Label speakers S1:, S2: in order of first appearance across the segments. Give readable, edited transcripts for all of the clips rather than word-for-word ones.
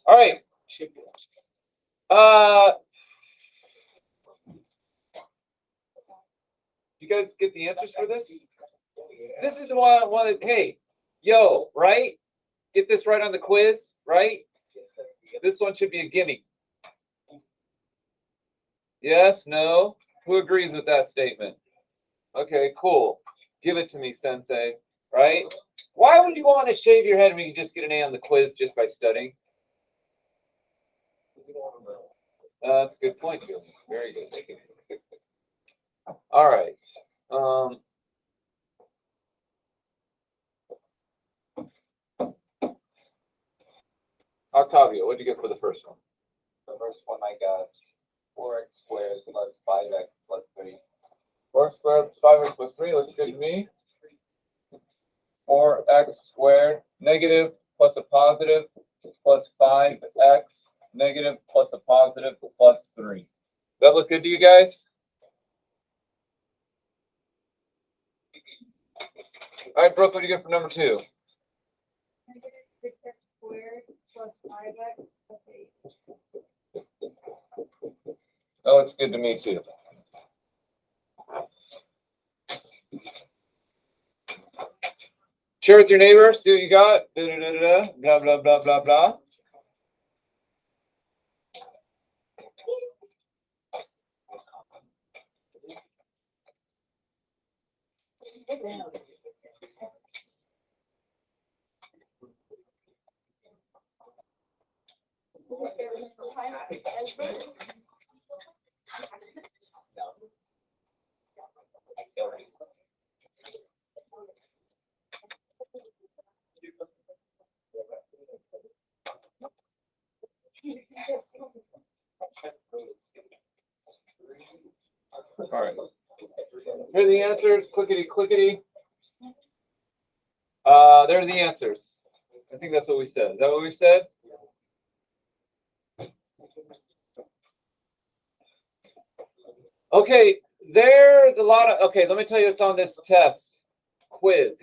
S1: All right. You guys get the answers for this? This is the one that, hey, yo, right? Get this right on the quiz, right? This one should be a gimme. Yes, no? Who agrees with that statement? Okay, cool. Give it to me, sensei, right? Why would you want to shave your head when you can just get an A on the quiz just by studying? That's a good point, Julian. Very good. All right. Octavio, what did you get for the first one?
S2: The first one I got 4x squared plus 5x plus 3.
S1: 4x squared plus 5x plus 3. Looks good to me. 4x squared negative plus a positive plus 5x negative plus a positive plus 3. That look good to you guys? All right, Brooke, what do you get for number 2?
S3: Negative 6x squared plus 5x plus 8.
S1: Oh, it's good to me too. Share with your neighbor, see what you got. Blah, blah, blah, blah, blah. All right. Here are the answers. Clickety, clickety. There are the answers. I think that's what we said. Is that what we said? Okay, there's a lot of, okay, let me tell you what's on this test quiz.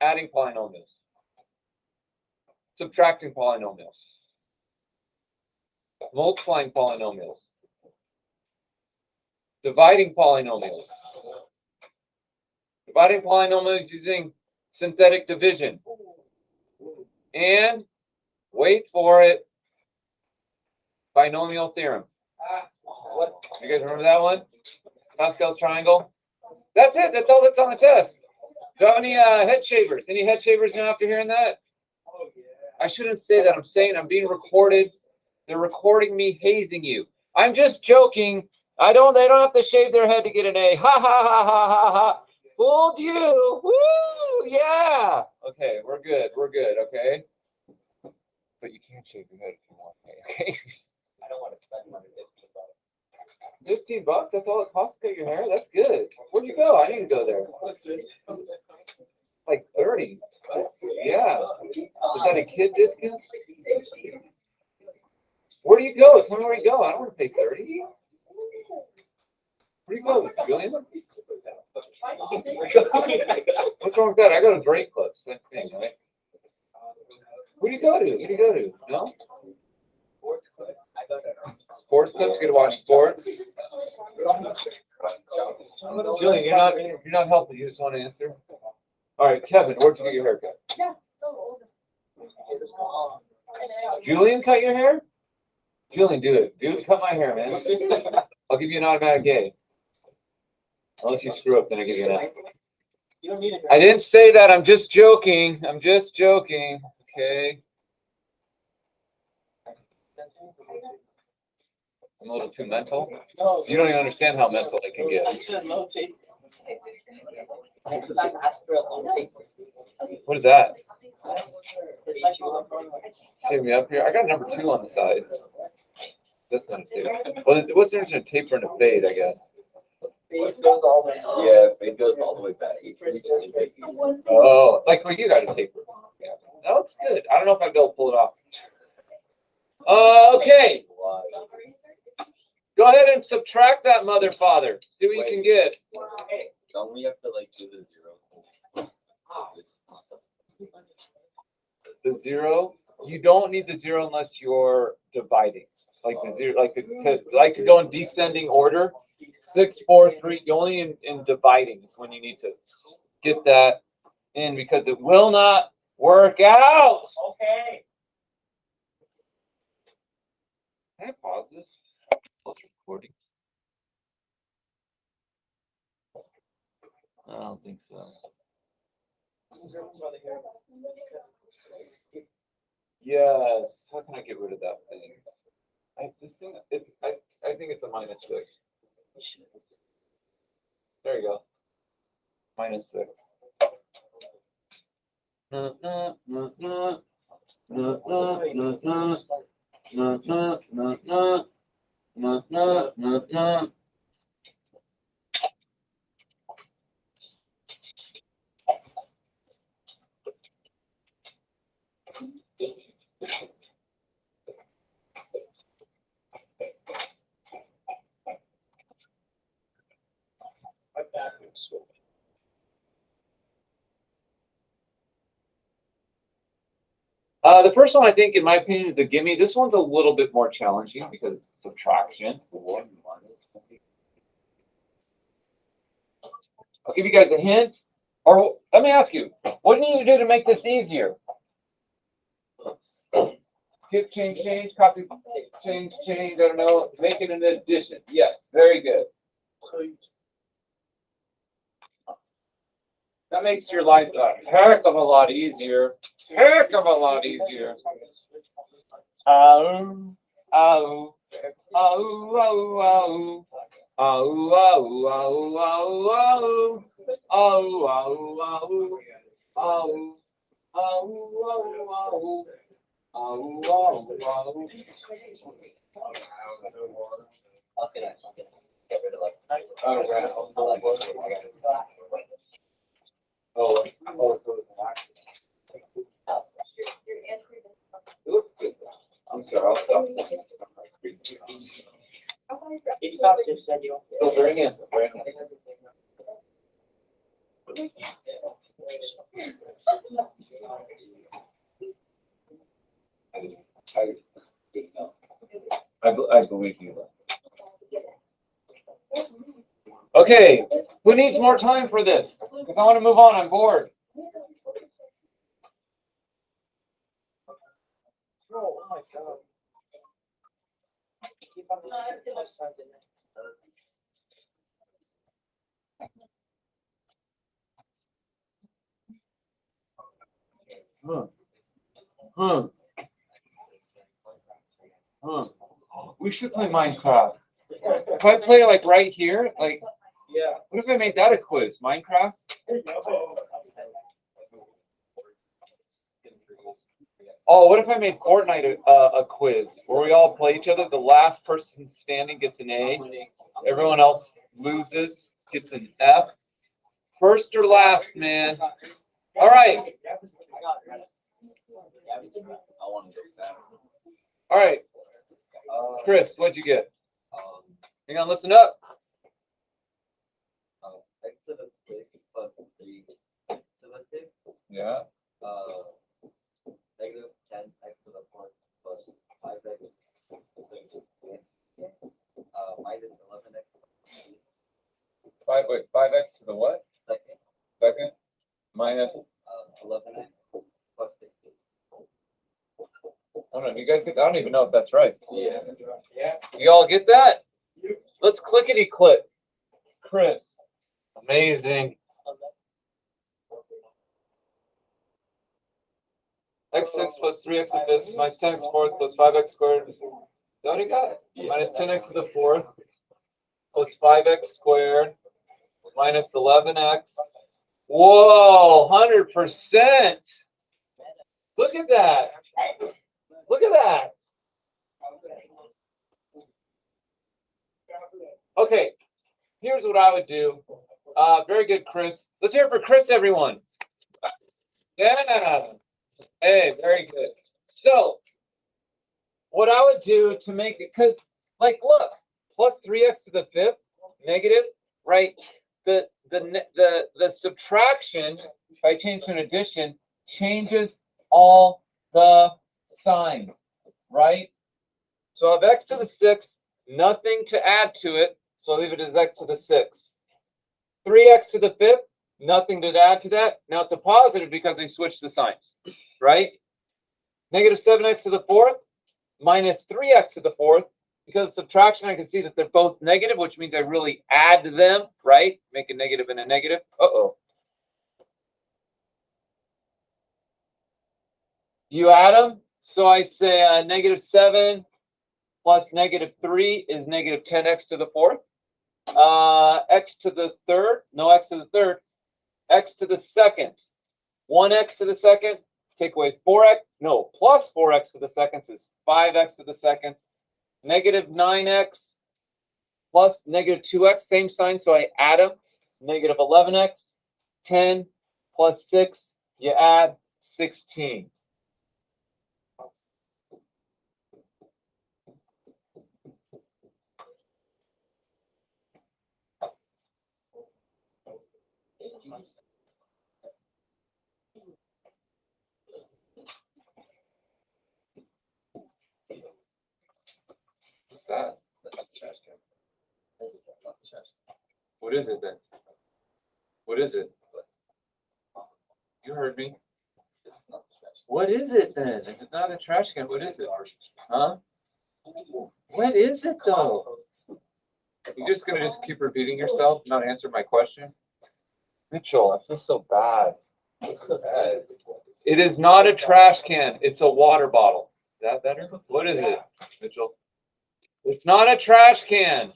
S1: Adding polynomials. Subtracting polynomials. Multiplying polynomials. Dividing polynomials. Dividing polynomials using synthetic division. And, wait for it, binomial theorem. What? You guys remember that one? Pascal's triangle? That's it. That's all that's on the test. Do you have any head shavers? Any head shavers now after hearing that? I shouldn't say that. I'm saying I'm being recorded. They're recording me hazing you. I'm just joking. They don't have to shave their head to get an A. Ha ha ha ha ha ha. Fooled you. Woo! Yeah. Okay, we're good. We're good, okay? But you can't shave your head if you want, okay?
S2: I don't want to spend money.
S1: $15? That's all it costs to cut your hair? That's good. Where'd you go? I didn't go there. Like 30. Yeah. Is that a kid discount? Where do you go? Tell me where you go. I don't want to pay 30. Where do you go, Julian? What's wrong with that? I go to Drake Club. Same thing, right? Where do you go to? Where do you go to? No? Sports clubs? You get to watch sports? Julian, you're not helping. You just want to answer? All right, Kevin, where'd you get your haircut? Julian cut your hair? Julian, do it. Dude, cut my hair, man. I'll give you an automatic A. Unless you screw up, then I give you an A. I didn't say that. I'm just joking. I'm just joking. Okay. I'm a little too mental. You don't even understand how mental I can get. What is that? Shave me up here. I got number 2 on the sides. That's not a tape. Well, what's the difference between a taper and a fade, I guess?
S2: Fade goes all the way. Yeah, fade goes all the way back.
S1: Oh, like where you got a taper. Yeah, that looks good. I don't know if I'd be able to pull it off. Okay. Go ahead and subtract that mother father. See what you can get.
S2: Don't we have to like do the 0?
S1: The 0? you don't need the 0 unless you're dividing. Like the 0, like to go in descending order. 6, 4, 3. You only in dividing is when you need to get that in because it will not work out. Okay. Can I pause this? It's recording. I don't think so. Yes. How can I get rid of that thing? I think it's a -6. There you go. -6. The first one, I think, in my opinion, is a gimme. This one's a little bit more challenging because it's subtraction. I'll give you guys a hint. Or let me ask you, what do you need to do to make this easier? Skip, change, copy, change, I don't know. Make it an addition. Yes, very good. That makes your life a heck of a lot easier. Heck of a lot easier. Oh, oh, oh, oh, oh, oh, oh, oh, oh, oh, oh, oh, I'm sorry, I'll stop. So bring in. I believe you. Okay, who needs more time for this? Because I want to move on. I'm bored. Oh my God. We should play Minecraft. If I play like right here, like, yeah. What if I made that a quiz? Minecraft? Oh, what if I made Fortnite a quiz where we all play each other? The last person standing gets an A. Everyone else loses, gets an F. First or last, man. All right. All right. Chris, what'd you get? Hang on, listen up.
S2: X to the 6 plus 3 to the 6.
S1: Yeah.
S2: Negative 10x to the 4th plus 5x minus 11x.
S1: 5x to the what? Second. Minus
S2: 11x plus 16.
S1: Hold on, you guys get. I don't even know if that's right.
S2: Yeah.
S1: You all get that? Let's clickety click. Chris, amazing. X6 plus 3x to the 5th minus 10x to the 4th plus 5x squared. Is that what you got? Yeah. Minus 10x to the 4th plus 5x squared minus 11x. Whoa, 100%. Look at that. Look at that. Okay, here's what I would do. Very good, Chris. Let's hear it for Chris, everyone. Yeah. Hey, very good. So, what I would do to make it, because, like, look, plus 3x to the 5th, negative, right? The subtraction, if I change to an addition, changes all the signs, right? So I have x to the 6th, nothing to add to it, so I'll leave it as x to the 6th. 3x to the 5th, nothing to add to that. Now it's a positive because I switched the signs, right? Negative 7x to the 4th, minus 3x to the 4th. Because of subtraction, I can see that they're both negative, which means I really add them, right? Make a negative and a negative. Uh-oh. You add them. So I say negative 7 plus negative 3 is negative 10x to the 4th. X to the 3rd, no x to the 3rd. X to the 2nd, 1x to the 2nd. Take away 4x, no, plus 4x to the 2nd is 5x to the 2nd. Negative 9x plus negative 2x, same sign, so I add them. Negative 11x, 10 plus 6, you add 16. What's that? What is it then? What is it? You heard me. What is it then? If it's not a trash can, what is it? Huh? What is it though? You're just gonna keep repeating yourself, not answer my question? Mitchell, I feel so bad. It is not a trash can, it's a water bottle. Is that better? What is it, Mitchell? It's not a trash can.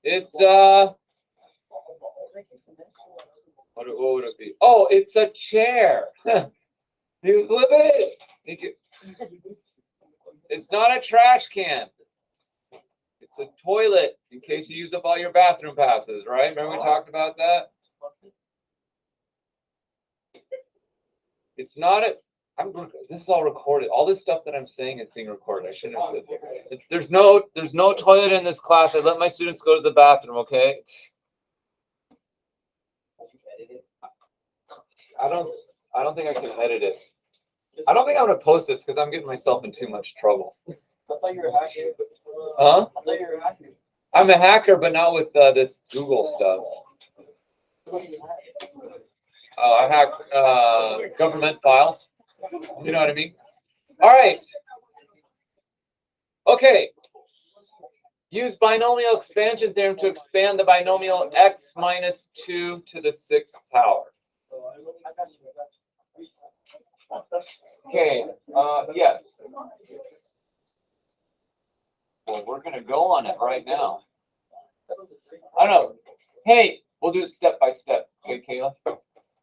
S1: It's what would it be? Oh, it's a chair. You flip it. It's not a trash can. It's a toilet in case you use up all your bathroom passes, right? Remember we talked about that? It's not a. This is all recorded. All this stuff that I'm saying is being recorded. I shouldn't have said that. There's no toilet in this class. I let my students go to the bathroom. Okay. I don't think I can edit it. I don't think I'm gonna post this because I'm getting myself in too much trouble.
S2: I thought you were a hacker.
S1: Huh?
S2: I thought you were a hacker.
S1: I'm a hacker, but not with this Google stuff. I hack government files. You know what I mean? All right. Okay. Use binomial expansion theorem to expand the binomial x minus 2 to the 6th power. Okay. Yes. Well, we're going to go on it right now. I don't know. Hey, we'll do it step by step. Okay, Kayla?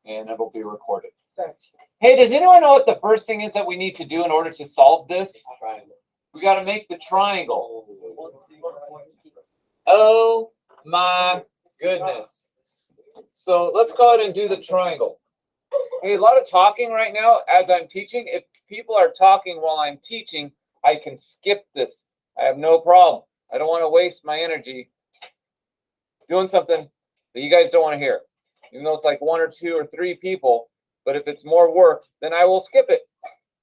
S1: And it will be recorded. Hey, does anyone know what the first thing is that we need to do in order to solve this? We got to make the triangle. Oh my goodness. So let's go ahead and do the triangle. Hey, a lot of talking right now as I'm teaching. If people are talking while I'm teaching, I can skip this. I have no problem. I don't want to waste my energy doing something that you guys don't want to hear. Even though it's like 1 or 2 or 3 people, but if it's more work, then I will skip it.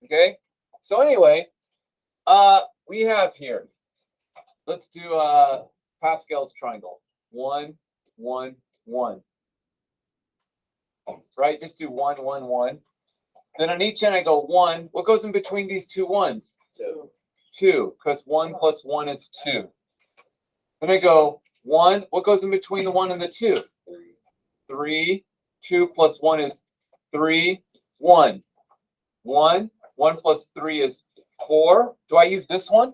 S1: Okay? So anyway, we have here, let's do Pascal's triangle. 1, 1, 1. Right? Just do 1, 1, 1. Then on each end I go 1. What goes in between these 2 ones? 2, because 1 plus 1 is 2. Then I go 1. What goes in between the 1 and the 2? 3. 2 plus 1 is 3. 1. 1. 1 plus 3 is 4. Do I use this one?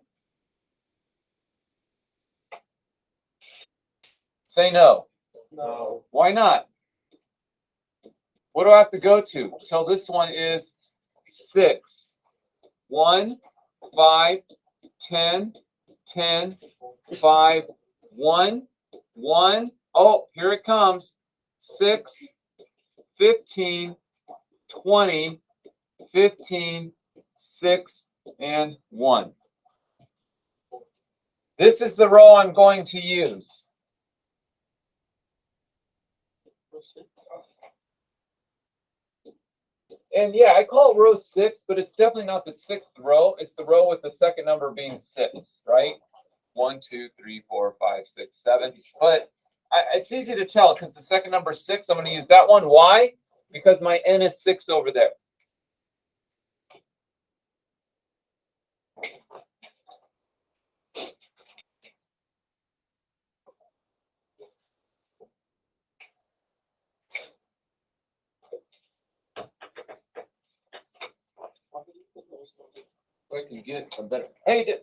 S1: Say no.
S2: No.
S1: Why not? What do I have to go to? So this one is 6. 1, 5, 10, 10, 5, 1, 1. Oh, here it comes. 6, 15, 20, 15, 6, and 1. This is the row I'm going to use. And yeah, I call it row 6, but it's definitely not the 6th row. It's the row with the second number being 6, right? 1, 2, 3, 4, 5, 6, 7. But it's easy to tell because the second number is 6. I'm going to use that one. Why? Because my n is 6 over there. I can get some better. Hey,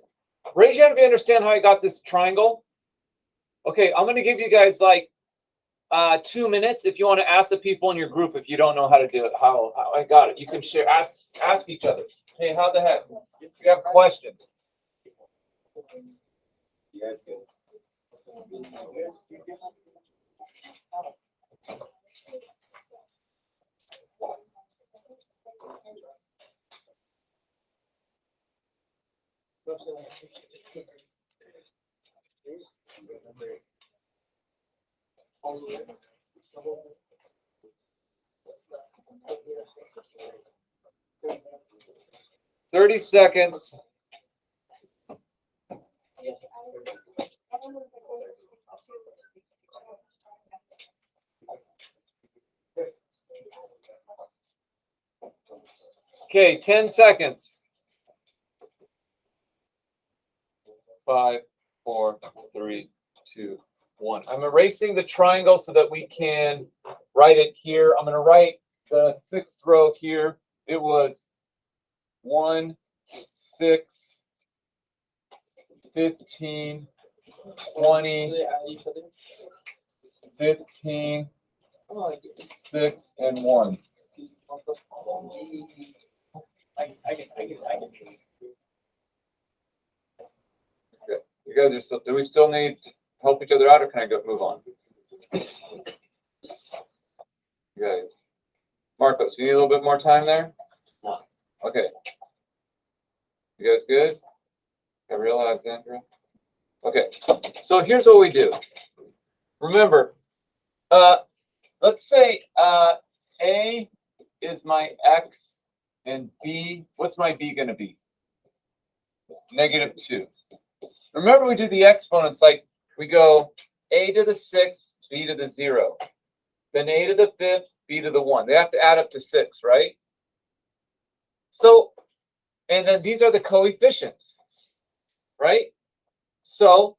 S1: raise your hand if you understand how I got this triangle. Okay, I'm going to give you guys like 2 minutes if you want to ask the people in your group if you don't know how to do it. How I got it. You can share. Ask each other. Hey, how the heck? If you have questions.
S2: You guys good?
S1: 30 seconds. Okay, 10 seconds. 5, 4, 3, 2, 1. I'm erasing the triangle so that we can write it here. I'm going to write the 6th row here. It was 1, 6, 15, 20, 15, 6, and 1. You guys are still, do we still need to help each other out, or can I go move on? You guys, Marcos, you need a little bit more time there? Okay. You guys good? Gabriella, Alexandra? Okay. So here's what we do. Remember, let's say A is my X and B, what's my B going to be? -2. Remember, we do the exponents like we go A to the 6th, B to the 0. Then A to the 5th, B to the 1. They have to add up to 6, right? So, and then these are the coefficients, right? So,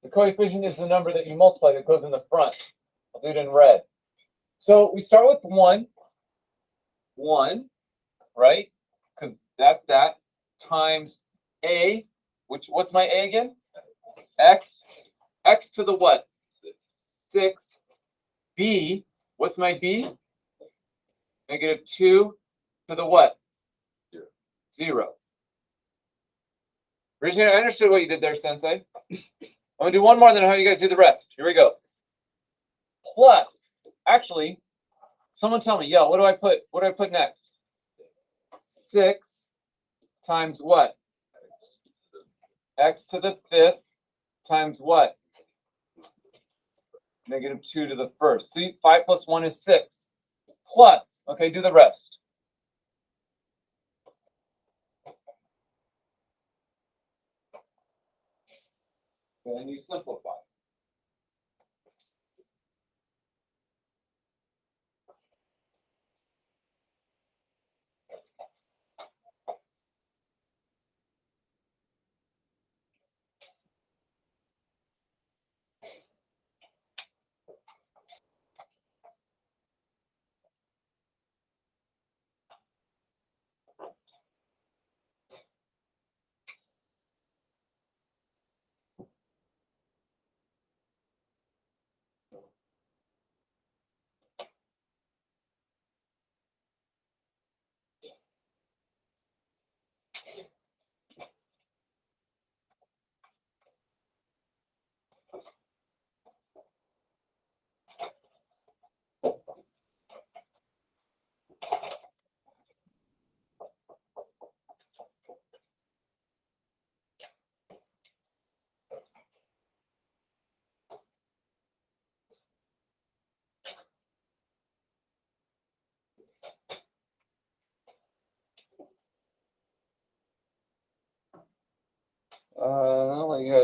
S1: the coefficient is the number that you multiply that goes in the front. I'll do it in red. So, we start with 1, right? Because that's that, times A, which, what's my A again? X to the what? 6. B, what's my B? -2 to the what? 0. Regina, I understood what you did there, Sensei. I'm going to do one more, then how you guys do the rest. Here we go. Plus, actually, someone tell me, yeah, what do I put? What do I put next? 6 times what? X to the 5th times what? -2 to the 1st. See, 5 plus 1 is 6. Plus, okay, do the rest. Then you simplify.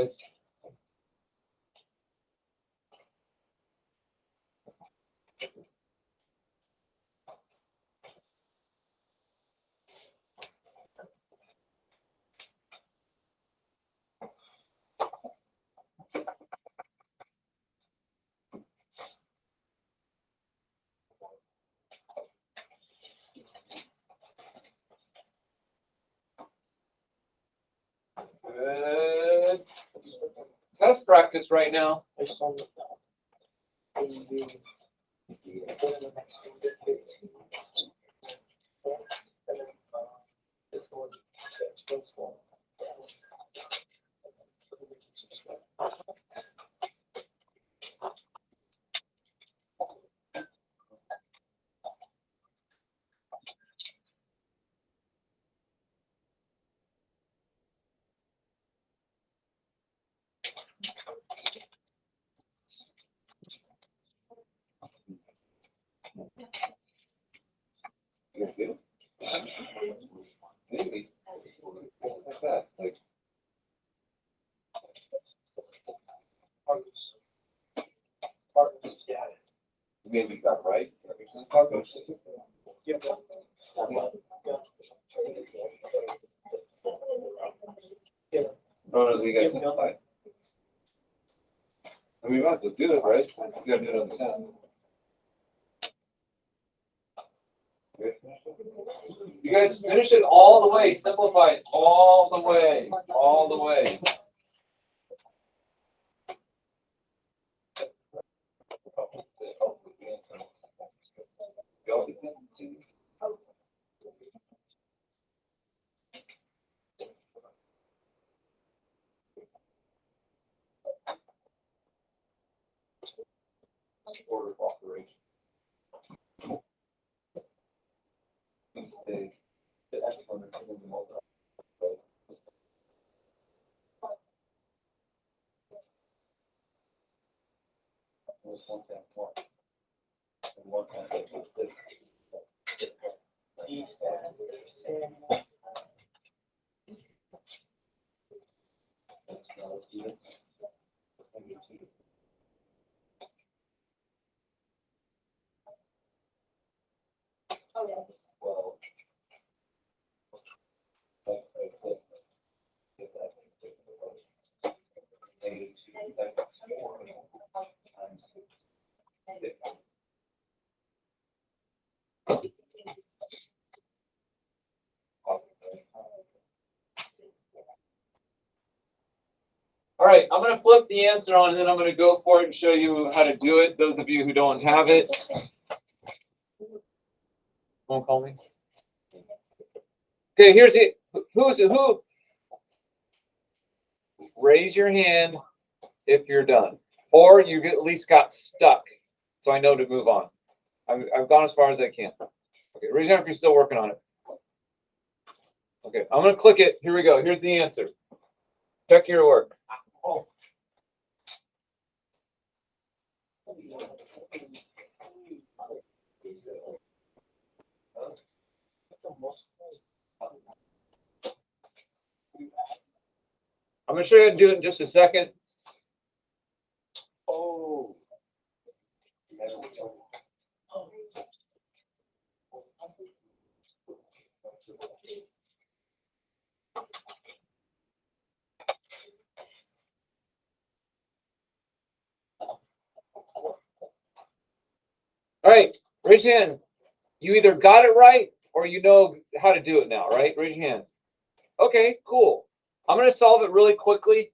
S1: guys. Good. Test practice right now. Maybe. Like that. Like, maybe you got right. No, we got simplified. I mean, we have to do it, right? You gotta do it on the 10. You guys finish it all the way, simplify it all the way, all the way. Order of operation. All right, I'm going to flip the answer on, and then I'm going to go for it and show you how to do it. Those of you who don't have it, won't call me. Okay, here's it. Who? Raise your hand if you're done, or you at least got stuck, so I know to move on. I've gone as far as I can. Okay, raise your hand if you're still working on it. Okay, I'm going to click it. Here we go. Here's the answer. Check your work. Oh. I'm going to show you how to do it in just a second. Oh. All right, raise your hand. You either got it right or you know how to do it now, right? Raise your hand. Okay, cool. I'm going to solve it really quickly.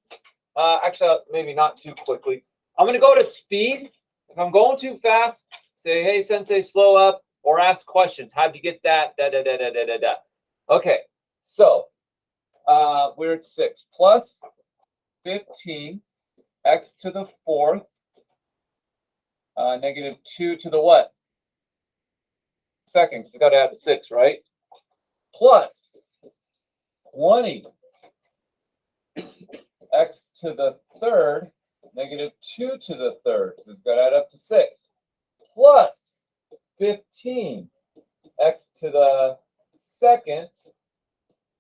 S1: Actually, maybe not too quickly. I'm going to go to speed. If I'm going too fast, say, hey, sensei, slow up, or ask questions. How'd you get that? Da, da, da, da, da, da, da. Okay, so we're at 6 plus 15 x to the 4th negative 2 to the what? Second, because it's got to add the 6, right? Plus 20 x to the 3rd negative 2 to the 3rd. It's got to add up to 6. Plus 15 x to the 2nd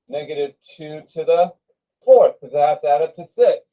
S1: negative 2 to the 4th, because it has to add up to 6.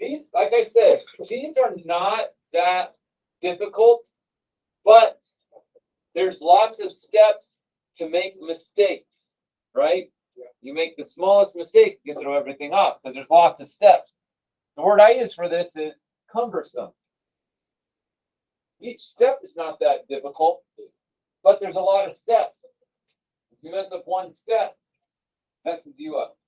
S1: These, like I said, these are not that difficult, but there's lots of steps to make mistakes, right? You make the smallest mistake, you can throw everything off because there's lots of steps. The word I use for this is cumbersome. Each step is not that difficult, but there's a lot of steps. If you mess up one step, messes you up.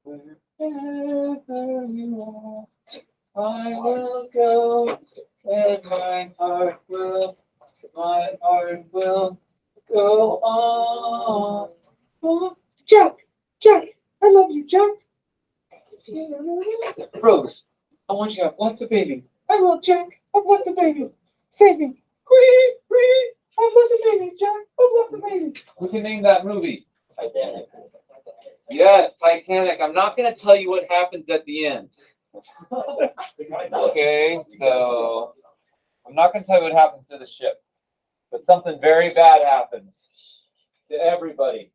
S1: Wherever you are, I will go, and my heart will go on. Oh, Jack, I love you, Jack. Rose, I want you to have lots of babies. I will, Jack. I've lots of babies. Save me. Wee. I've lots of babies, Jack. I've lots of babies. We can name that movie.
S2: Titanic.
S1: Yes, Titanic. I'm not going to tell you what happens at the end. Okay, so I'm not going to tell you what happens to the ship, but something very bad happens to everybody.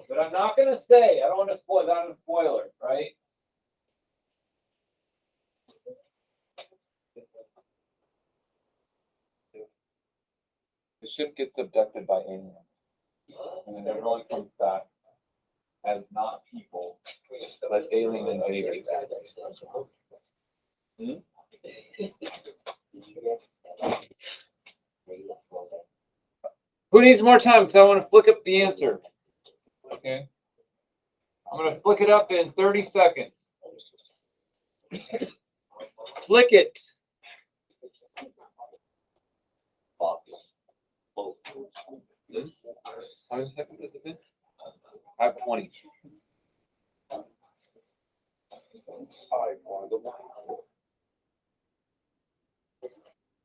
S1: But I'm not going to say. I don't want to spoil. That's a spoiler, right? The ship gets abducted by aliens, and then everyone comes back as not people, but alien invaders. Who needs more time? Because I want to flick up the answer. Okay. I'm going to flick it up in 30 seconds. Flick it. How many seconds has it been? I have 20.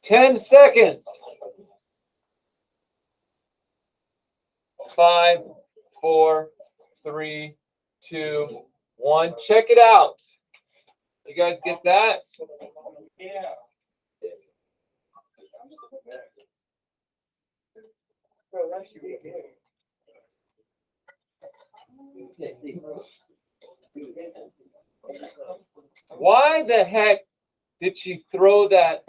S1: 10 seconds. 5, 4, 3, 2, 1. Check it out. You guys get that? Yeah. Why the heck did she throw that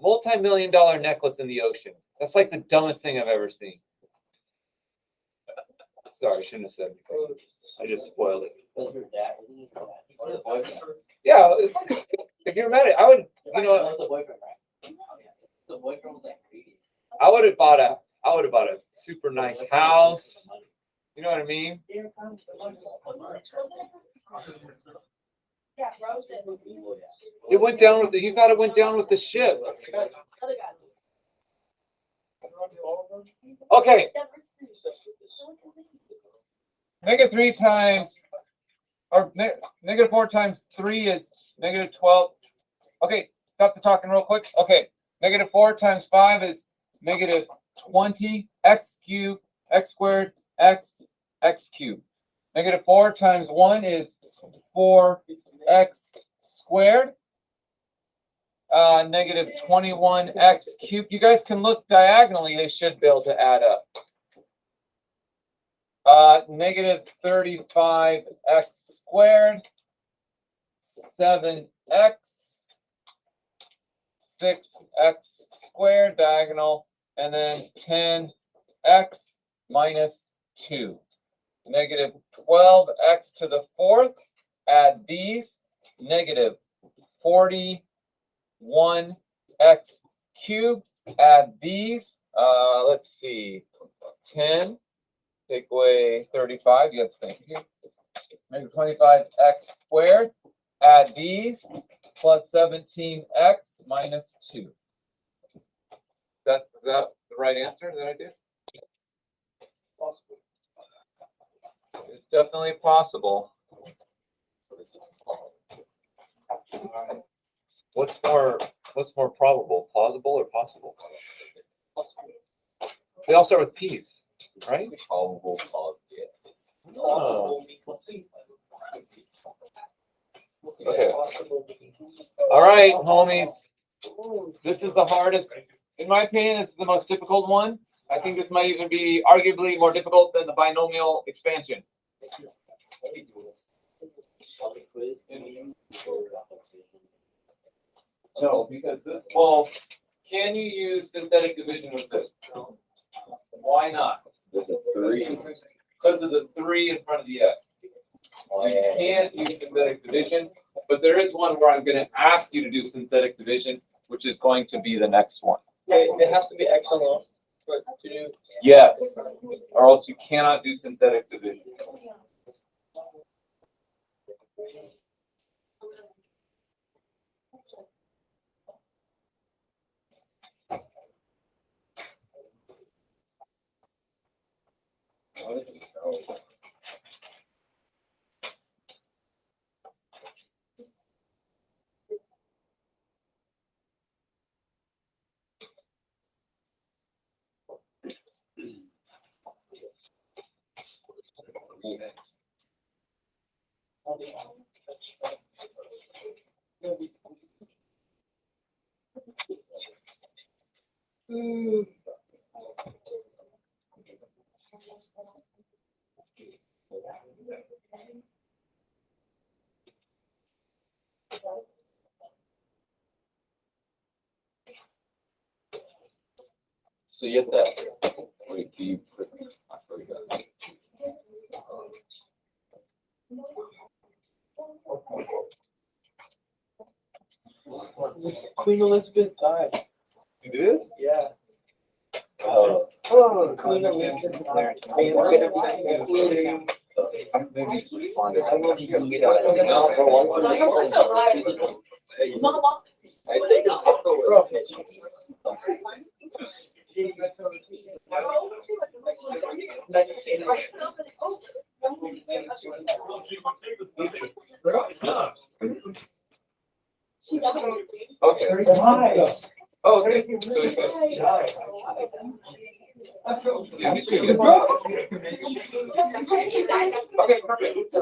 S1: multi-million-dollar necklace in the ocean? That's like the dumbest thing I've ever seen. Sorry, I shouldn't have said it. I just spoiled it. Yeah, if you're mad at it, I would, you know, I would have bought a super nice house. You know what I mean? It went down with the. You thought it went down with the ship. Okay. -3 times, or -4 times 3 is -12. Okay, stop the talking real quick. Okay, -4 times 5 is -20. X cubed, x squared, x cubed. -4 times 1 is 4x squared. -21x cubed. You guys can look diagonally. They should be able to add up. -35x squared. 7x. 6x squared diagonal. And then 10x minus 2. -12x to the 4th. Add these. -41x cubed. Add these. Let's see. 10. Take away 35. You have to think here. -25x squared. Add these. Plus 17x minus 2. Is that the right answer that I did? It's definitely possible. What's more probable? Plausible or possible? They all start with P's, right?
S2: Probable.
S1: Oh. Okay. All right, homies. This is the hardest, in my opinion, this is the most difficult one. I think this might even be arguably more difficult than the binomial expansion. No, because this, well, can you use synthetic division with this? Why not?
S2: There's a 3.
S1: Because of the 3 in front of the x. So you can't use synthetic division, but there is one where I'm going to ask you to do synthetic division, which is going to be the next one.
S4: It has to be x alone, but to do.
S1: Yes, or else you cannot do synthetic division.
S2: So you have that. Wait, do you put? I forgot.
S4: Queen Elizabeth died.
S1: You did?
S4: Yeah.
S2: Oh.
S4: Queen Elizabeth died.
S1: Okay. Oh, okay. So you got- Yeah, me too. Okay, perfect.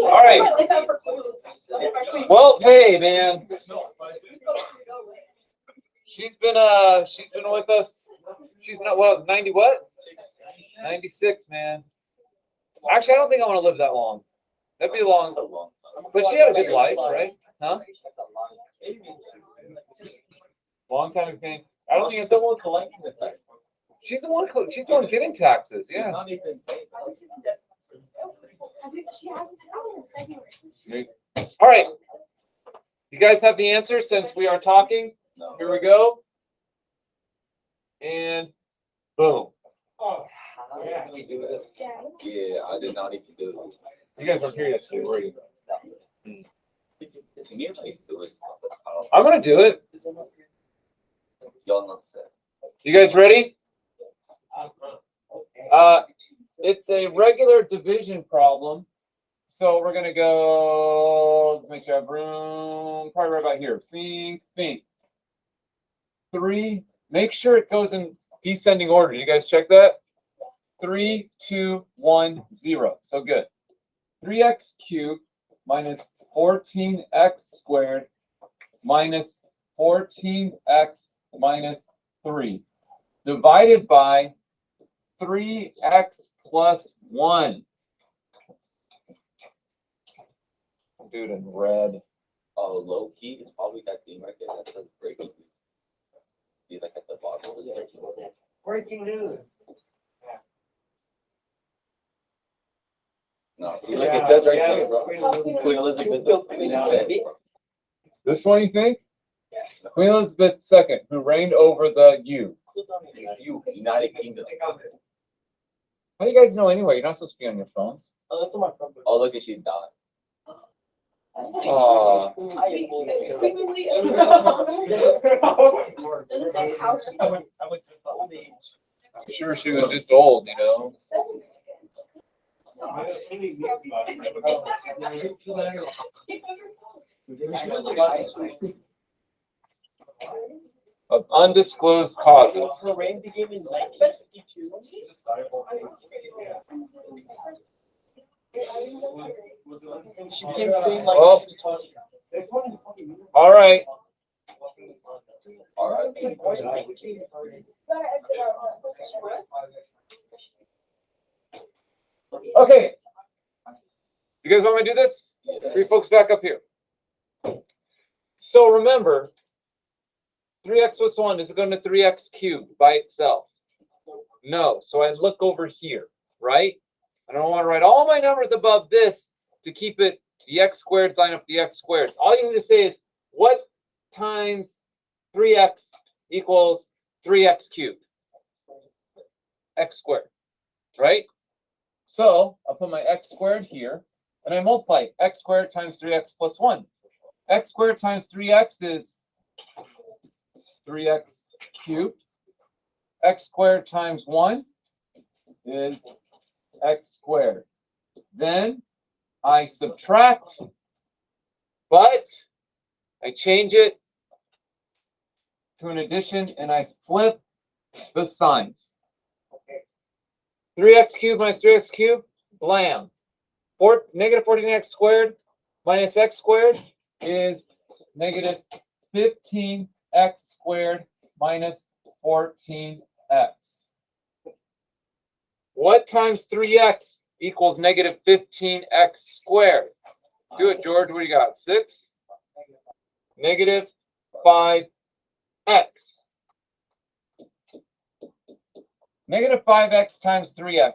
S1: All right. Well paid, man. She's been with us. She's not, well, 90 what? 96, man. Actually, I don't think I want to live that long. That'd be long. But she had a good life, right? Huh? Long time thing. I don't think it's the one collecting the tax. She's the one. She's the one getting taxes. Yeah. All right. You guys have the answer since we are talking. Here we go. And boom.
S2: Yeah, I did not even do it.
S1: You guys weren't here yesterday, were you?
S2: Can you like do it?
S1: I'm gonna do it.
S2: Y'all not set.
S1: You guys ready? It's a regular division problem. So we're gonna go, let's make sure I have room, probably right about here. Think. 3, make sure it goes in descending order. You guys check that? 3, 2, 1, 0. So good. 3x cubed minus 14x squared minus 14x minus 3 divided by 3x plus 1. Do it in red.
S2: Oh, low key, it's probably that thing right there that says breaking. See, like at the bottom over there.
S4: Breaking news.
S2: No, see, like it says right there, bro. Queen Elizabeth.
S1: This one, you think? Queen Elizabeth II, who reigned over the U.
S2: United Kingdom.
S1: How do you guys know anyway? You're not supposed to be on your phones.
S4: Oh, that's my phone.
S2: Oh, look at she died.
S1: Aw.
S3: Seemingly.
S1: I'm sure she was just old, you know. Of undisclosed causes.
S4: Her reign began in 1952. She came clean like
S1: Oh.
S4: she's Tony.
S1: All right.
S2: All right.
S1: Okay. You guys want me to do this? Three folks back up here. So remember, 3x plus 1 is going to 3x cubed by itself. No. So I look over here, right? I don't want to write all my numbers above this to keep it the x squared line up the x squared. All you need to say is what times 3x equals 3x cubed? X squared, right? So I'll put my x squared here, and I multiply x squared times 3x plus 1. X squared times 3x is 3x cubed. X squared times 1 is x squared. Then I subtract, but I change it to an addition and I flip the signs. 3x cubed minus 3x cubed, blam. Negative 14x squared minus x squared is negative 15x squared minus 14x. What times 3x equals negative 15x squared? Do it, George. What do you got? 6? Negative 5x. Negative 5x times 3x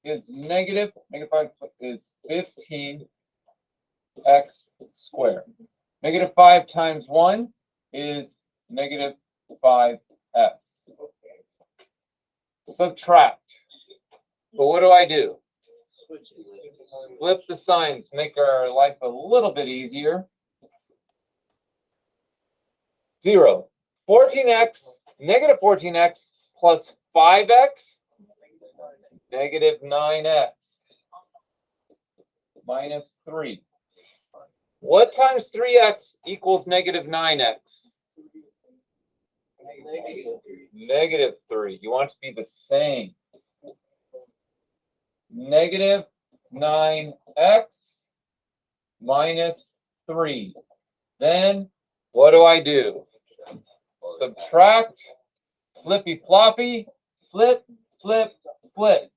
S1: is negative 5 is 15x squared. Negative 5 times 1 is negative 5x. Subtract. But what do? Flip the signs, make our life a little bit easier. 0. 14x, negative 14x plus 5x, negative 9x minus 3. What times 3x equals negative 9x? Negative 3. You want it to be the same. Negative 9x minus 3. Then what do? Subtract, flippy floppy, flip, flip, flip.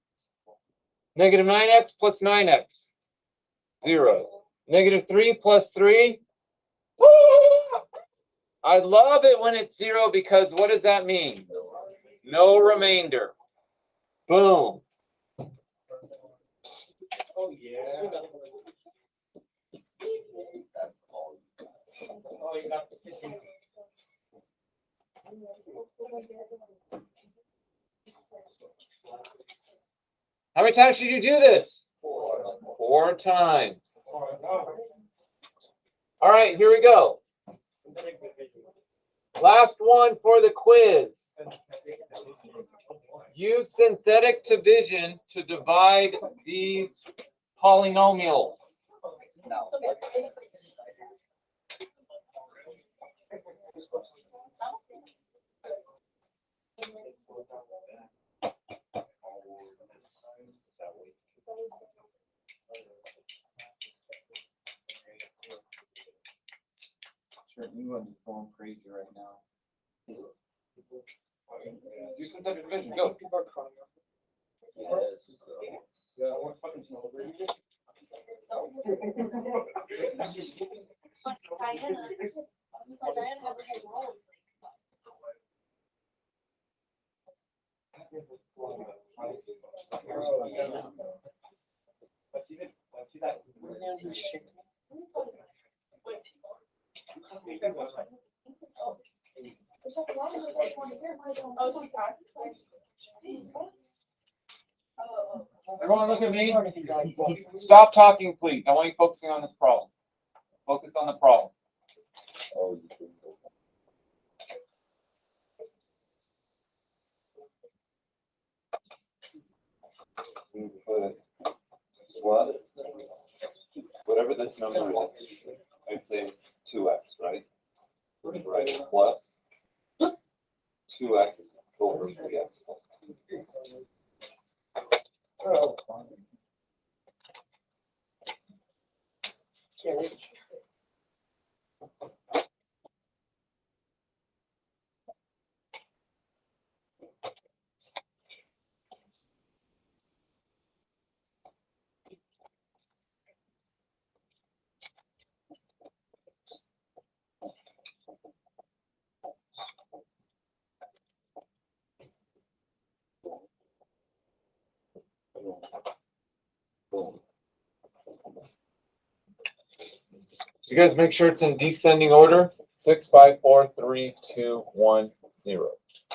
S1: Negative 9x plus 9x, 0. Negative 3 plus 3. I love it when it's 0 because what does that mean? No remainder. Boom.
S4: Oh, yeah. Oh, you got the kitchen.
S1: How many times should you do this? 4 times. All right, here we go. Last one for the quiz. Use synthetic division to divide these polynomials. You are just going crazy right now. Do synthetic division. Go. Everyone look at me. Stop talking, please. I want you focusing on this problem. Focus on the problem.
S2: What? Whatever this number is, I'd say 2x, right? Right. Plus 2x over 3x.
S1: guys make sure it's in descending order. 6, 5, 4, 3, 2, 1, 0.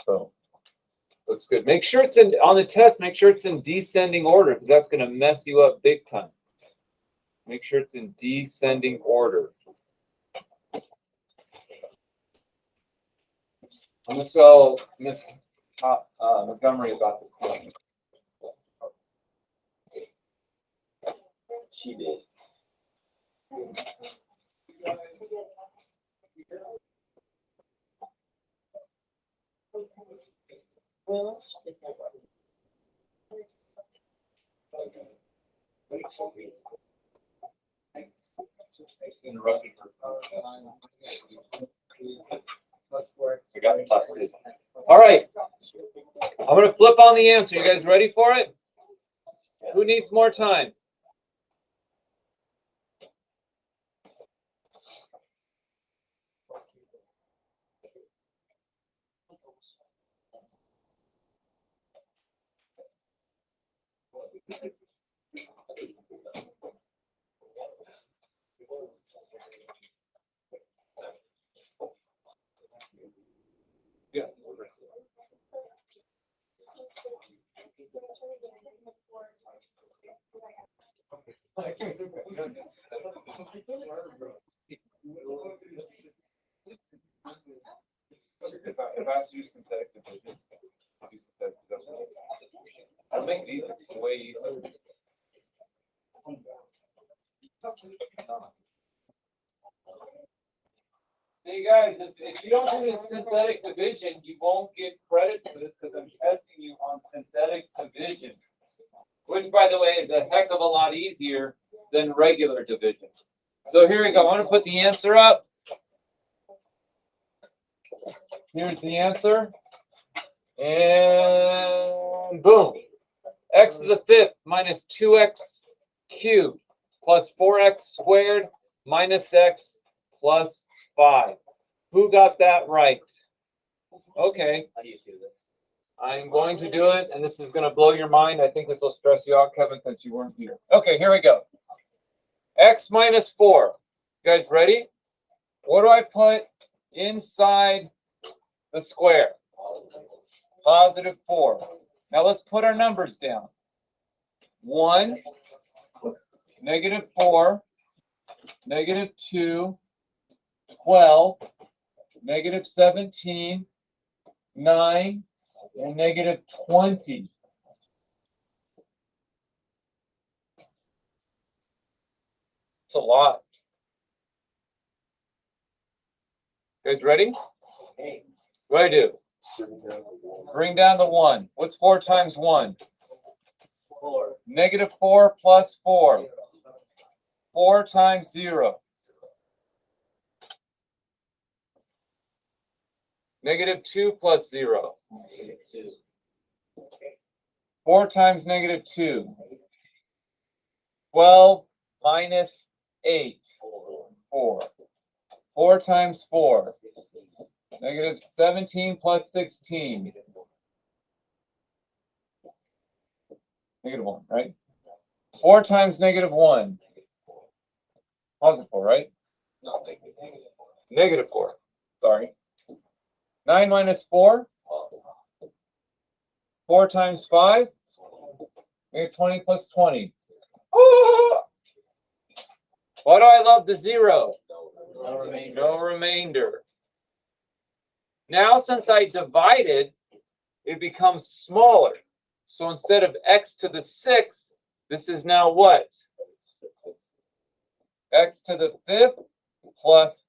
S1: Boom. Looks good. Make sure it's in on the test. Make sure it's in descending order because that's going to mess you up big time. Make sure it's in descending order. I'm going to tell Miss Montgomery about the point.
S2: She did.
S1: I got busted. All right. I'm going to flip on the answer. You guys ready for it? Who needs more time? Yeah. If I use synthetic division, I'll make it easier. It's way easier. Hey guys, if you don't do it in synthetic division, you won't get credit for this because I'm testing you on synthetic division, which, by the way, is a heck of a lot easier than regular division. So here we go. I'm going to put the answer up. Here's the answer. And boom. X to the fifth minus 2x cubed plus 4x squared minus x plus 5. Who got that right? Okay.
S2: How do you do this?
S1: I'm going to do it, and this is going to blow your mind. I think this will stress you out, Kevin, since you weren't here. Okay, here we go. X minus 4. You guys ready? What do I put inside the square? Positive 4. Now let's put our numbers down. 1, negative 4, negative 2, 12, negative 17, 9, and negative 20. It's a lot. You guys ready? What do I do? Bring down the 1. What's 4 times 1?
S2: 4.
S1: Negative 4 plus 4. 4 times 0. Negative 2 plus 0.
S2: Negative 2.
S1: 4 times negative 2. 12 minus 8. 4. 4 times 4. Negative 17 plus 16. Negative 1, right? 4 times negative 1. Positive 4, right?
S2: No,
S1: Negative 4. Sorry. 9 minus 4. 4 times 5. Negative 20 plus 20. Oh! Why do I love the 0?
S2: no remainder.
S1: No remainder. Now, since I divided, it becomes smaller. So instead of x to the 6th, this is now what? X to the 5th plus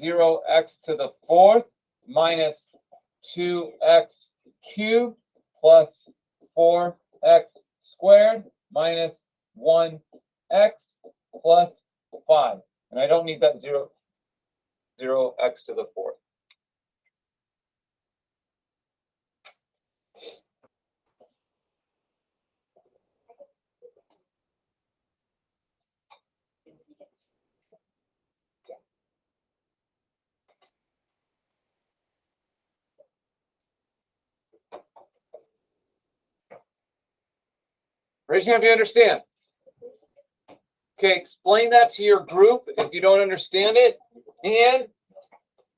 S1: 0x to the 4th minus 2x cubed plus 4x squared minus 1x plus 5. And I don't need that 0x to the 4th. Raise your hand if you understand. Okay, explain that to your group if you don't understand it. And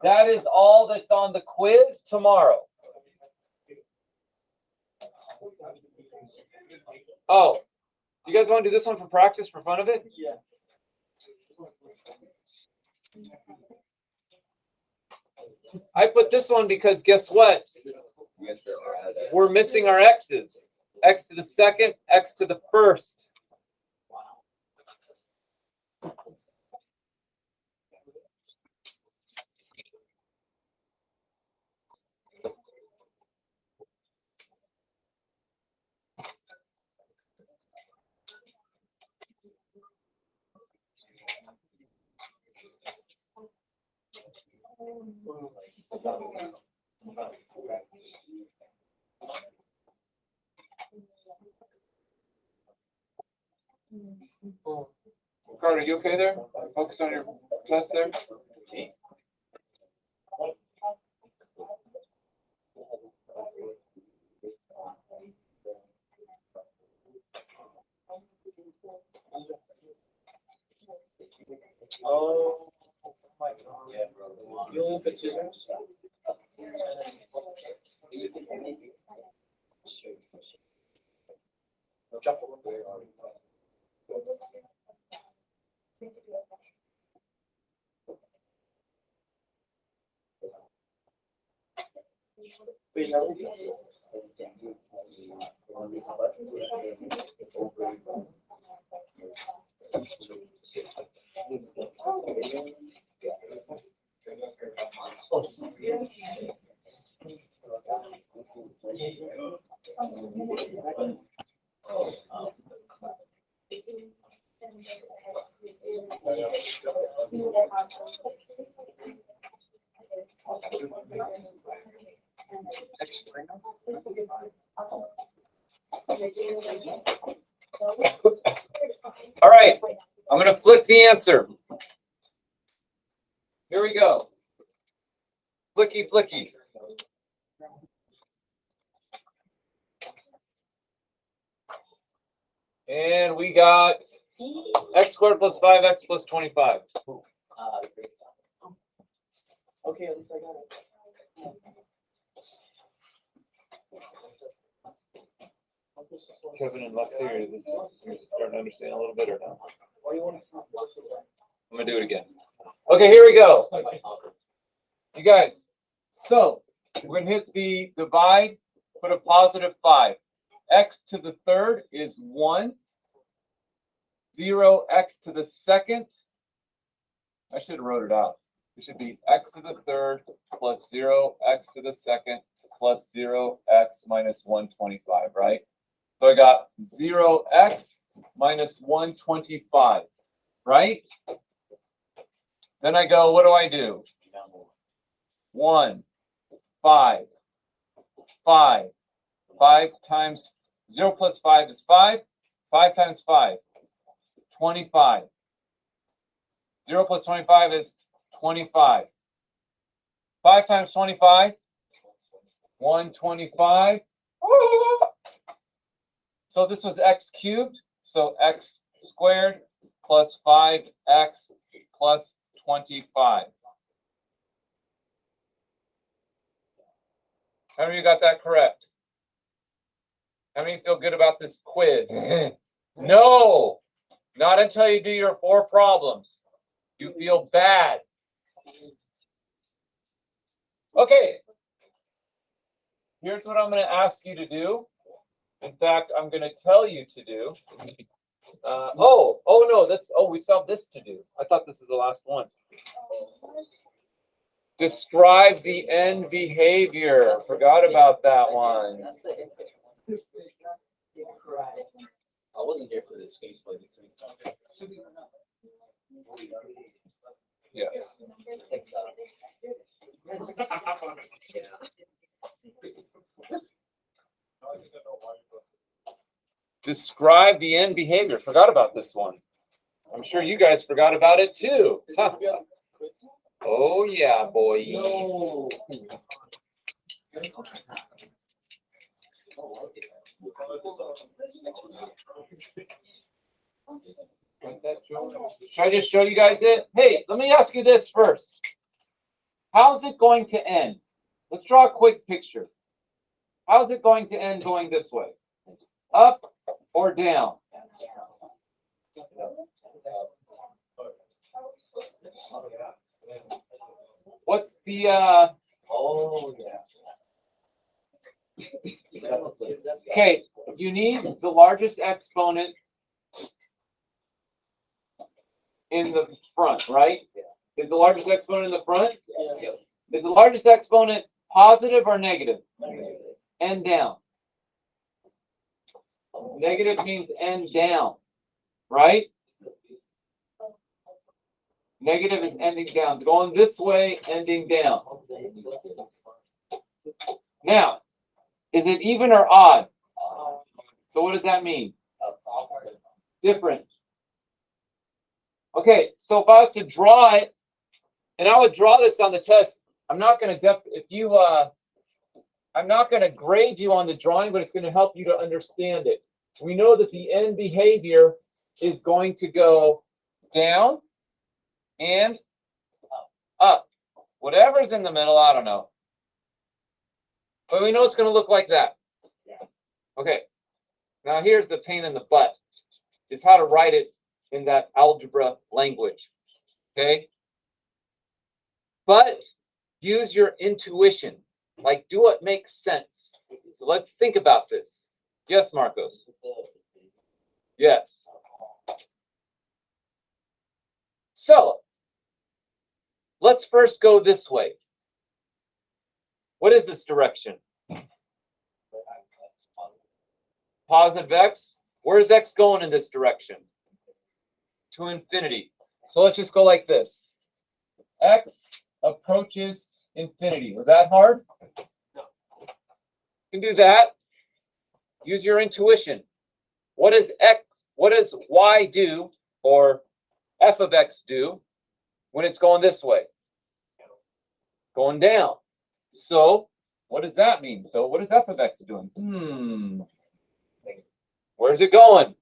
S1: that is all that's on the quiz tomorrow. Oh, you guys want to do this one for practice, for fun of it?
S4: Yeah.
S1: I put this one because guess what?
S2: Yes, sir.
S1: We're missing our x's. X to the second, x to the first. Carter, you okay there? Focus on your test there.
S4: Oh my God. Yeah, bro. You only put two there? Jump over there. Wait, now we
S1: All right, I'm going to flip the answer. Here we go. Flicky, flicky. And we got x squared plus 5x plus 25.
S4: Okay, at least I got it.
S1: Kevin and Lexi, are this you're starting to understand a little bit or not?
S4: Or you want to
S1: I'm going to do it again. Okay, here we go. You guys, so we're going to hit the divide, put a positive 5. X to the third is 1. 0, x to the second. I should have wrote it out. It should be x to the third plus 0, x to the second plus 0, x minus 125, right? So I got 0x minus 125, right? Then I go, what do I do? 1, 5, 5. 5 times 0 plus 5 is 5. 5 times 5, 25. 0 plus 25 is 25. 5 times 25, 125. So this was x cubed. So x squared plus 5x plus 25. How many of you got that correct? How many feel good about this quiz? No, not until you do your 4 problems. You feel bad. Okay. Here's what I'm going to ask you to do. In fact, I'm going to tell you to do. We still have this to do. I thought this was the last one. Describe the end behavior. Forgot about that one.
S2: I wasn't here for this. Can you explain it to me?
S1: Yeah. Describe the end behavior. Forgot about this one. I'm sure you guys forgot about it too. Huh. Oh yeah, boy.
S4: No.
S1: Should I just show you guys it? Hey, let me ask you this first. How's it going to end? Let's draw a quick picture. How's it going to end going this way? Up or down? What's the
S4: Oh, yeah.
S1: okay, you need the largest exponent in the front, right? Is the largest exponent in the front? Is the largest exponent positive or negative? End down. Negative means end down, right? Negative is ending down. Going this way, ending down. Now, is it even or odd? So what does that mean? Different. Okay, so if I was to draw it, and I would draw this on the test, I'm not going to I'm not going to grade you on the drawing, but it's going to help you to understand it. We know that the end behavior is going to go down and up. Whatever's in the middle, I don't know. But we know it's going to look like that. Okay. Now here's the pain in the butt, is how to write it in that algebra language. Okay? But use your intuition. Like, do what makes sense. So let's think about this. Yes, Marcos? Yes. So, let's first go this way. What is this direction? Positive x. Where is x going in this direction? To infinity. So let's just go like this. X approaches infinity. Was that hard? No. You can do that. Use your intuition. What does y do, or f of x do, when it's going this way? Going down. So what does that mean? So what is f of x doing? Where's it going?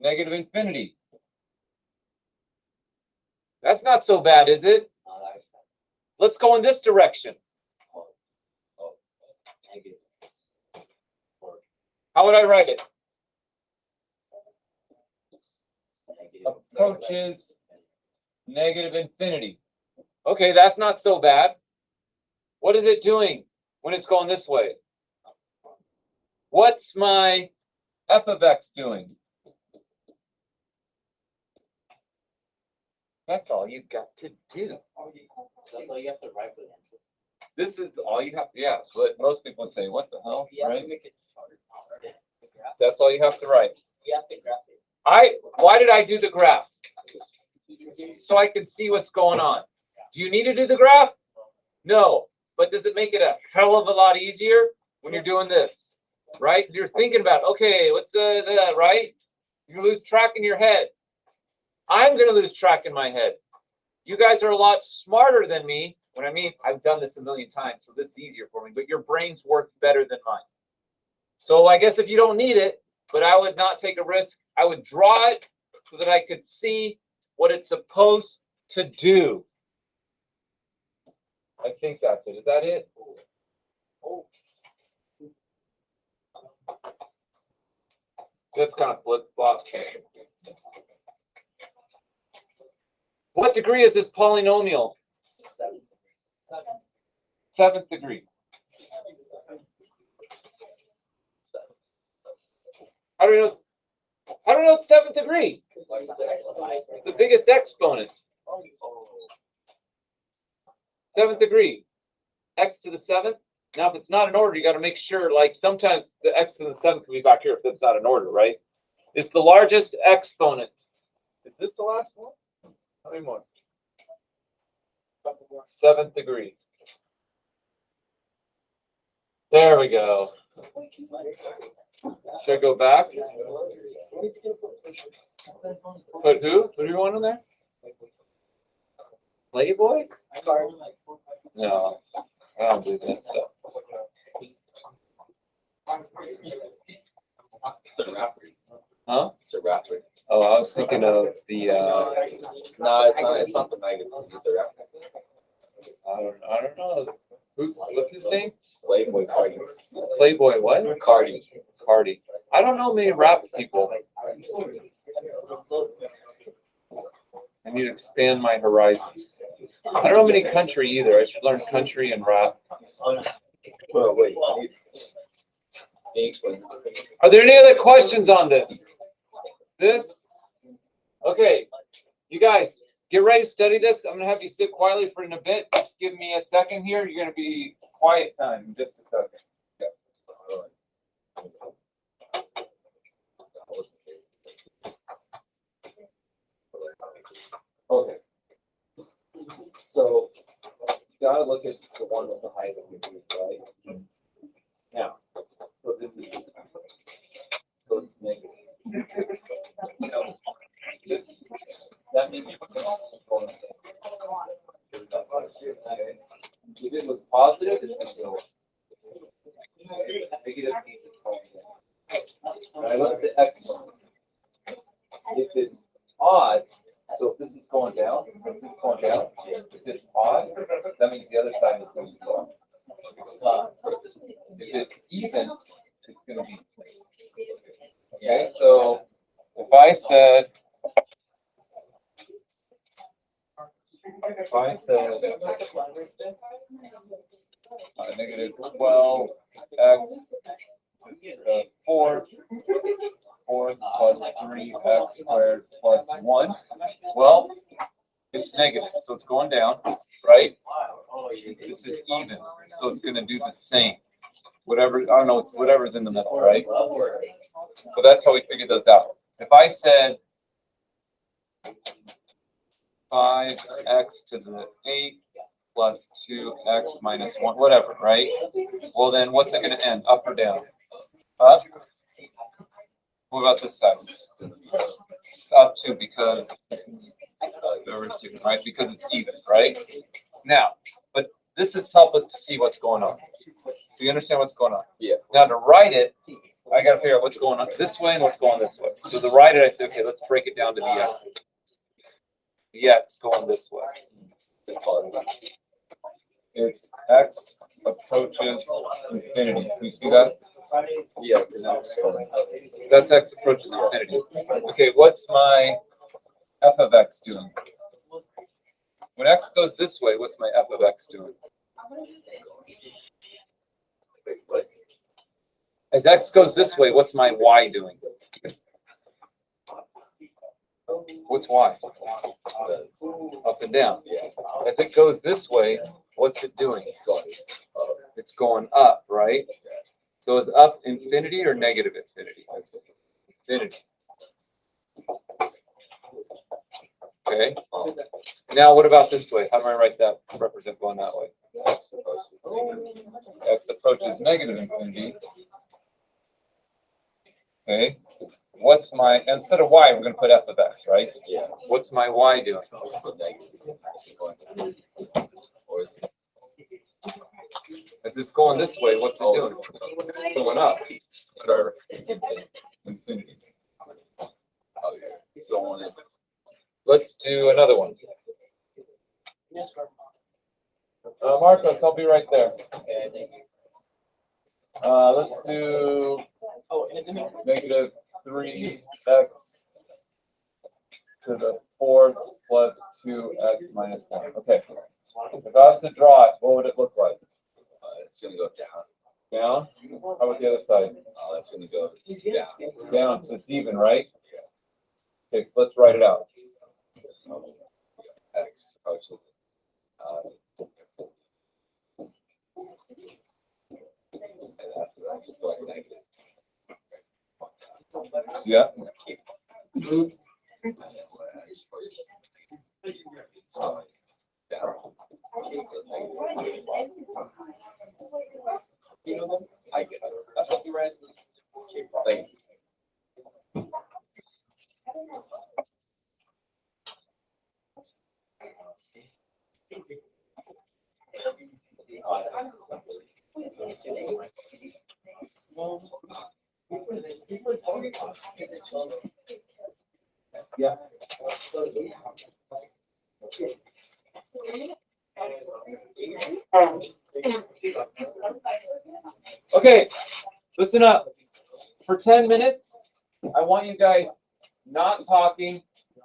S1: Negative infinity. That's not so bad, is it? Let's go in this direction. How would I write it? Approaches negative infinity. Okay, that's not so bad. What is it doing when it's going this way? What's my f of x doing? That's all you got to do.
S4: That's all you have to write with.
S1: This is all you have. Yeah, but most people would say, "What the hell?" Right? That's all you have to write.
S4: You have to graph it.
S1: Why did I do the graph? So I can see what's going on. Do you need to do the graph? No. But does it make it a hell of a lot easier when you're doing this? Right? Because you're thinking about, okay, what's the right? You lose track in your head. I'm going to lose track in my head. You guys are a lot smarter than me. When I mean, I've done this a million times, so this is easier for me. But your brains work better than mine. So I guess if you don't need it, but I would not take a risk. I would draw it so that I could see what it's supposed to do. I think that's it. Is that it? Oh. That's kind of flip-flop. What degree is this polynomial? 7th degree. How do we know? How do we know it's 7th degree? The biggest exponent. 7th degree. X to the 7th. Now, if it's not in order, you got to make sure, like sometimes the x to the 7th can be back here if it's not in order, right? It's the largest exponent. Is this the last one? How many more? 7th degree. There we go. Should I go back? Put who? What do you want in there? Playboy? No, I don't do that stuff.
S2: It's a rapper.
S1: Huh?
S2: It's a rapper.
S1: Oh. I was thinking of the,
S2: No, it's not the negative. These are
S1: I don't know. What's his name?
S2: Playboy parties.
S1: Playboy what?
S2: Cardi.
S1: Cardi. I don't know many rap people. I need to expand my horizons. I don't know many country either. I should learn country and rap.
S2: Well, wait. Can you explain?
S1: Are there any other questions on this? Okay, you guys, get ready to study this. I'm gonna have you sit quietly for a bit. Just give me a second here. You're gonna be quiet time in just a second.
S2: Okay. So you gotta look at the one with the height of the roof, right? Now, so this is so it's negative. You know, that means if it was positive, it's going to go. Negative means it's going down. When I look at the exponent, if it's odd, so if this is going down, if it's odd, that means the other side is going to go up. If it's even, it's going to be the same.
S1: Okay, so if I said negative 12 x fourth plus 3x squared plus 1, well, it's negative, so it's going down, right? This is even, so it's going to do the same. Whatever, I don't know, it's whatever's in the middle, right? So that's how we figured those out. If I said 5x to the 8 plus 2x minus 1, whatever, right? Well, then what's it going to end, up or down? Up? What about this side? Up 2 because, right? Because it's even, right? Now, but this is help us to see what's going on. So you understand what's going on?
S2: Yeah.
S1: Now to write it, I got to figure out what's going on this way and what's going this way. So to write it, I say, okay, let's break it down to the x. The x going this way. It's x approaches infinity. Can you see that?
S2: Yeah.
S1: That's x approaches infinity. Okay, what's my f of x doing? When x goes this way, what's my f of x doing? As x goes this way, what's my y doing? What's y? Up and down. As it goes this way, what's it doing? It's going up, right? So is up infinity or negative infinity? Infinity. Okay. Now what about this way? How do I write that? Represent going that way. X approaches negative infinity. Okay. What's my, instead of y, we're going to put f of x, right?
S2: Yeah.
S1: What's my y doing? As it's going this way, what's it doing? It's going up. Infinity.
S2: So on it.
S1: Let's do another one. Marcos, I'll be right there. Let's do negative 3x to the 4th plus 2x minus 1. Okay. If I was to draw it, what would it look like?
S2: It's going to go down.
S1: Down? How about the other side?
S2: That's going to go down.
S1: Down, so it's even, right? Okay, so let's write it out.
S2: X approaches.
S1: Yeah.
S2: I get it. That's what you read. Thank you.
S1: Okay, listen up. For 10 minutes, I want you guys not talking,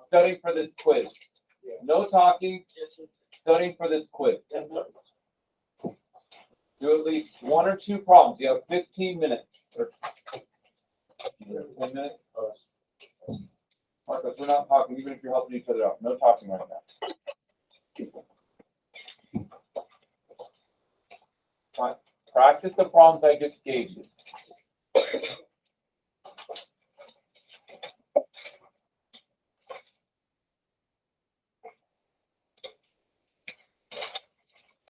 S1: studying for this quiz. No talking, studying for this quiz. Do at least 1 or 2 problems. You have 15 minutes. Or 10 minutes. Marcus, we're not talking, even if you're helping each other out. No talking right now. Fine. Practice the problems I just gave you.